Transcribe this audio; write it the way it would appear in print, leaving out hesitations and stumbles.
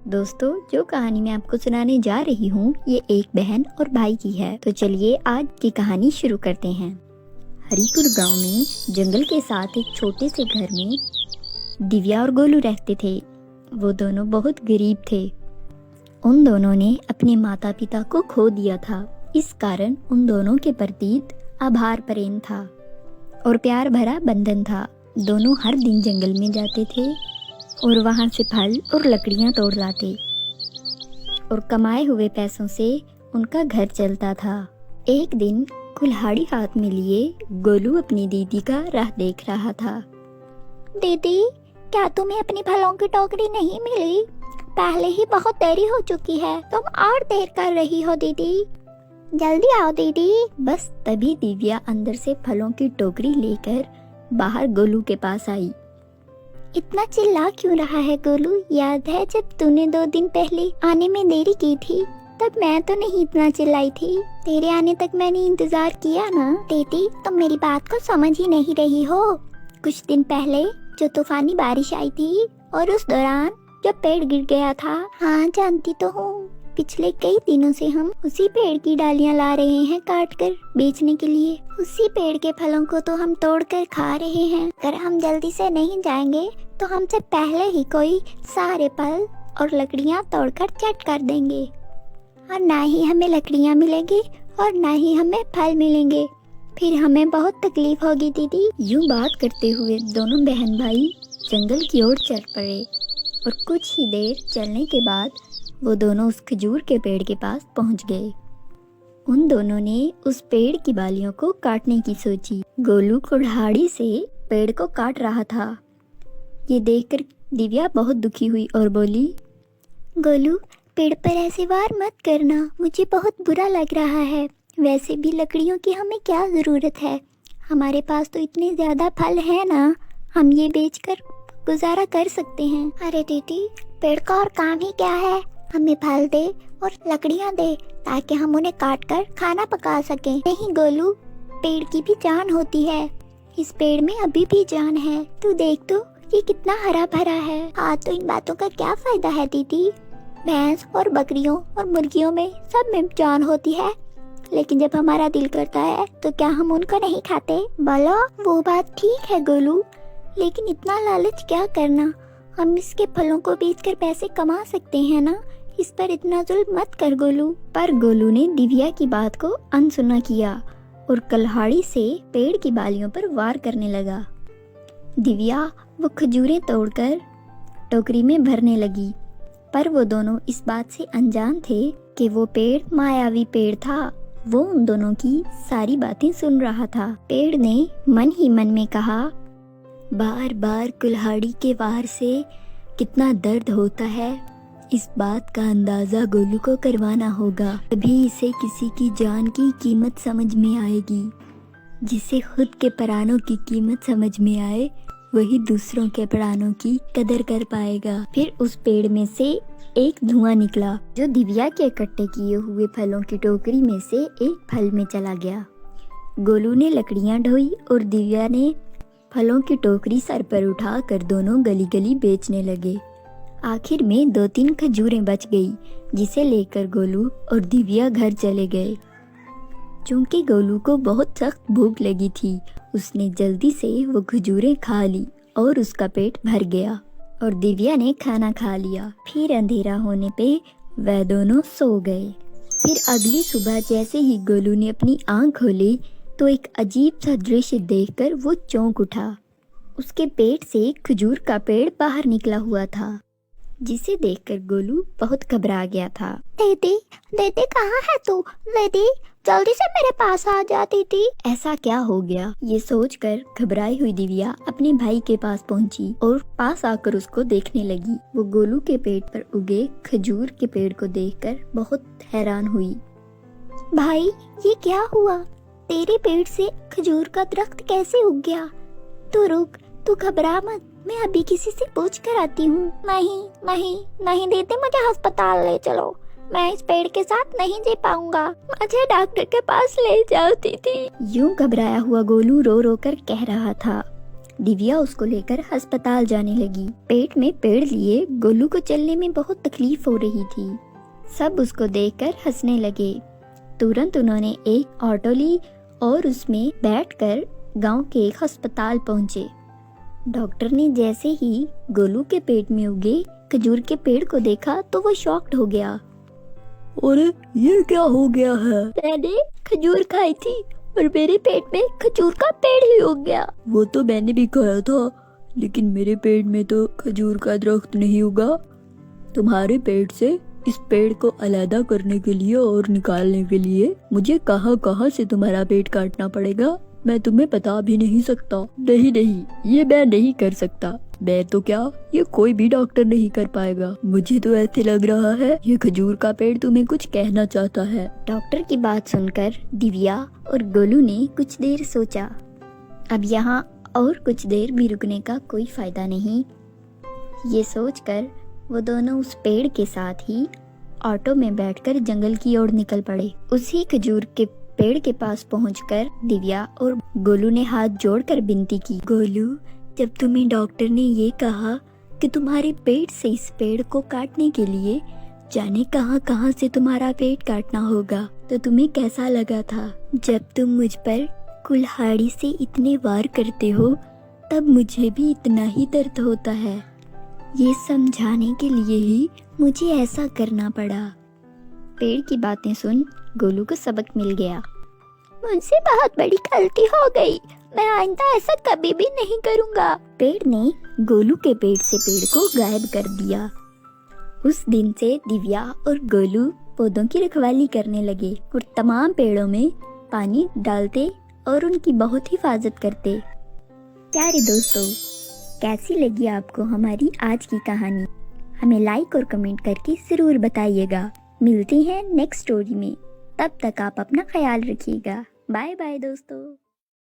दोस्तों, जो कहानी मैं आपको सुनाने जा रही हूँ ये एक बहन और भाई की है। तो चलिए आज की कहानी शुरू करते हैं। हरिपुर गांव में जंगल के साथ एक छोटे से घर में दिव्या और गोलू रहते थे। वो दोनों बहुत गरीब थे। उन दोनों ने अपने माता पिता को खो दिया था। इस कारण उन दोनों के प्रति आभार प्रेम था और प्यार भरा बंधन था। दोनों हर दिन जंगल में जाते थे और वहां से फल और लकड़ियां तोड़ लाते और कमाए हुए पैसों से उनका घर चलता था। एक दिन कुल्हाड़ी हाथ में लिए गोलू अपनी दीदी का राह देख रहा था। दीदी, क्या तुम्हें अपनी फलों की टोकरी नहीं मिली? पहले ही बहुत देरी हो चुकी है, तुम और देर कर रही हो दीदी। जल्दी आओ दीदी। बस तभी दिव्या अंदर से फलों की टोकरी लेकर बाहर गोलू के पास आई। इतना चिल्ला क्यों रहा है गोलू? याद है जब तूने 2 दिन पहले आने में देरी की थी, तब मैं तो नहीं इतना चिल्लाई थी। तेरे आने तक मैंने इंतजार किया ना। दीदी, तुम मेरी बात को समझ ही नहीं रही हो। कुछ दिन पहले जो तूफानी बारिश आई थी और उस दौरान जब पेड़ गिर गया था। हाँ, जानती तो हूँ। पिछले कई दिनों से हम उसी पेड़ की डालियाँ ला रहे हैं काट कर बेचने के लिए। उसी पेड़ के फलों को तो हम तोड़ कर खा रहे हैं। अगर हम जल्दी से नहीं जाएंगे तो हमसे पहले ही कोई सारे फल और लकड़ियाँ तोड़कर चट कर देंगे और ना ही हमें लकड़ियाँ मिलेंगी और ना ही हमें फल मिलेंगे। फिर हमें बहुत तकलीफ होगी दीदी। यूं बात करते हुए दोनों बहन भाई जंगल की ओर चल पड़े और कुछ ही देर चलने के बाद वो दोनों उस खजूर के पेड़ के पास पहुंच गए। उन दोनों ने उस पेड़ की बालियों को काटने की सोची। गोलू कुल्हाड़ी से पेड़ को काट रहा था। ये देखकर दिव्या बहुत दुखी हुई और बोली, गोलू, पेड़ पर ऐसे वार मत करना, मुझे बहुत बुरा लग रहा है। वैसे भी लकड़ियों की हमें क्या ज़रूरत है? हमारे पास तो इतने ज़्यादा फल है ना, हम ये बेचकर गुजारा कर सकते हैं। अरे दीदी, पेड़ का और काम ही क्या है? हमें फल दे और लकड़ियाँ दे ताकि हम उन्हें काट कर खाना पका सकें। नहीं गोलू, पेड़ की भी जान होती है। इस पेड़ में अभी भी जान है। तू देख तो, ये कितना हरा भरा है। हाँ, तो इन बातों का क्या फायदा है दीदी? भैंस और बकरियों और मुर्गियों में सब में जान होती है, लेकिन जब हमारा दिल करता है तो क्या हम उनको नहीं खाते? बोलो। वो बात ठीक है गोलू, लेकिन इतना लालच क्या करना? हम इसके फलों को बेचकर पैसे कमा सकते हैं ना। इस पर इतना जुल्म मत कर गोलू। पर गोलू ने दिव्या की बात को अनसुना किया और कुल्हाड़ी से पेड़ की बालियों पर वार करने लगा। दिव्या वो खजूरें तोड़कर टोकरी में भरने लगी, पर वो दोनों इस बात से अनजान थे कि वो पेड़ मायावी पेड़ था। वो उन दोनों की सारी बातें सुन रहा था। पेड़ ने मन ही मन में कहा, बार बार कुल्हाड़ी के वार से कितना दर्द होता है। इस बात का अंदाजा गोलू को करवाना होगा, तभी इसे किसी की जान की कीमत समझ में आएगी। जिसे खुद के प्राणों की कीमत समझ में आए, वही दूसरों के प्राणों की कदर कर पाएगा। फिर उस पेड़ में से एक धुआं निकला जो दिव्या के इकट्ठे किए हुए फलों की टोकरी में से एक फल में चला गया। गोलू ने लकड़ियां ढोई और दिव्या ने फलों की टोकरी सर पर उठा कर दोनों गली गली बेचने लगे। आखिर में 2-3 खजूरें बच गई, जिसे लेकर गोलू और दिव्या घर चले गए। चूंकि गोलू को बहुत सख्त भूख लगी थी, उसने जल्दी से वो खजूरें खा ली और उसका पेट भर गया और दिव्या ने खाना खा लिया। फिर अंधेरा होने पे वह दोनों सो गए। फिर अगली सुबह जैसे ही गोलू ने अपनी आंख खोली तो एक अजीब सा दृश्य देखकर वो चौंक उठा। उसके पेट से खजूर का पेड़ बाहर निकला हुआ था, जिसे देखकर गोलू बहुत घबरा गया था। दीदी, दीदी कहाँ है तू? दीदी, जल्दी से मेरे पास आ जा दीदी। ऐसा क्या हो गया? ये सोचकर घबराई हुई दिव्या अपने भाई के पास पहुंची और पास आकर उसको देखने लगी। वो गोलू के पेट पर उगे खजूर के पेड़ को देखकर बहुत हैरान हुई। भाई, ये क्या हुआ? तेरे पेड़ से खजूर का दरख्त कैसे उग गया? तू रुक, तू घबरा मत, मैं अभी किसी से पूछ कर आती हूँ। नहीं नहीं नहीं दीदी, मुझे अस्पताल ले चलो। मैं इस पेड़ के साथ नहीं जी पाऊंगा, मुझे डॉक्टर के पास ले जाओ दीदी। यूं घबराया हुआ गोलू रो रो कर कह रहा था। दिव्या उसको लेकर अस्पताल जाने लगी। पेट में पेड़ लिए गोलू को चलने में बहुत तकलीफ हो रही थी। सब उसको देखकर हंसने लगे। तुरंत उन्होंने एक ऑटो ली और उसमें बैठकर गांव के एक अस्पताल पहुंचे। डॉक्टर ने जैसे ही गोलू के पेट में उगे खजूर के पेड़ को देखा तो वो शॉक्ड हो गया। अरे ये क्या हो गया है? मैंने खजूर खाई थी और मेरे पेट में खजूर का पेड़ ही उग गया। वो तो मैंने भी खाया था, लेकिन मेरे पेट में तो खजूर का दरख्त नहीं उगा। तुम्हारे पेट से इस पेड़ को अलग करने के लिए और निकालने के लिए मुझे कहाँ कहाँ से तुम्हारा पेट काटना पड़ेगा, मैं तुम्हें बता भी नहीं सकता। नहीं नहीं, ये मैं नहीं कर सकता। मैं तो क्या, ये कोई भी डॉक्टर नहीं कर पाएगा। मुझे तो ऐसे लग रहा है ये खजूर का पेड़ तुम्हें कुछ कहना चाहता है। डॉक्टर की बात सुनकर दिव्या और गोलू ने कुछ देर सोचा। अब यहाँ और कुछ देर भी रुकने का कोई फायदा नहीं। ये सोचकर वो दोनों उस पेड़ के साथ ही ऑटो में बैठकर जंगल की ओर निकल पड़े। उसी खजूर के पेड़ के पास पहुंचकर दिव्या और गोलू ने हाथ जोड़कर विनती की। गोलू, जब तुम्हें डॉक्टर ने ये कहा कि तुम्हारे पेट से इस पेड़ को काटने के लिए जाने कहां कहां से तुम्हारा पेट काटना होगा, तो तुम्हें कैसा लगा था? जब तुम मुझ पर कुल्हाड़ी से इतने वार करते हो तब मुझे भी इतना ही दर्द होता है। ये समझाने के लिए ही मुझे ऐसा करना पड़ा। पेड़ की बातें सुन गोलू को सबक मिल गया। मुझसे बहुत बड़ी गलती हो गई, मैं आइंदा ऐसा कभी भी नहीं करूँगा। पेड़ ने गोलू के पेट से पेड़ को गायब कर दिया। उस दिन से दिव्या और गोलू पौधों की रखवाली करने लगे और तमाम पेड़ों में पानी डालते और उनकी बहुत हिफाजत करते। प्यारे दोस्तों, कैसी लगी आपको हमारी आज की कहानी? हमें लाइक और कमेंट करके जरूर बताइएगा। मिलते हैं नेक्स्ट स्टोरी में। तब तक आप अपना ख्याल रखिएगा। बाय बाय दोस्तों।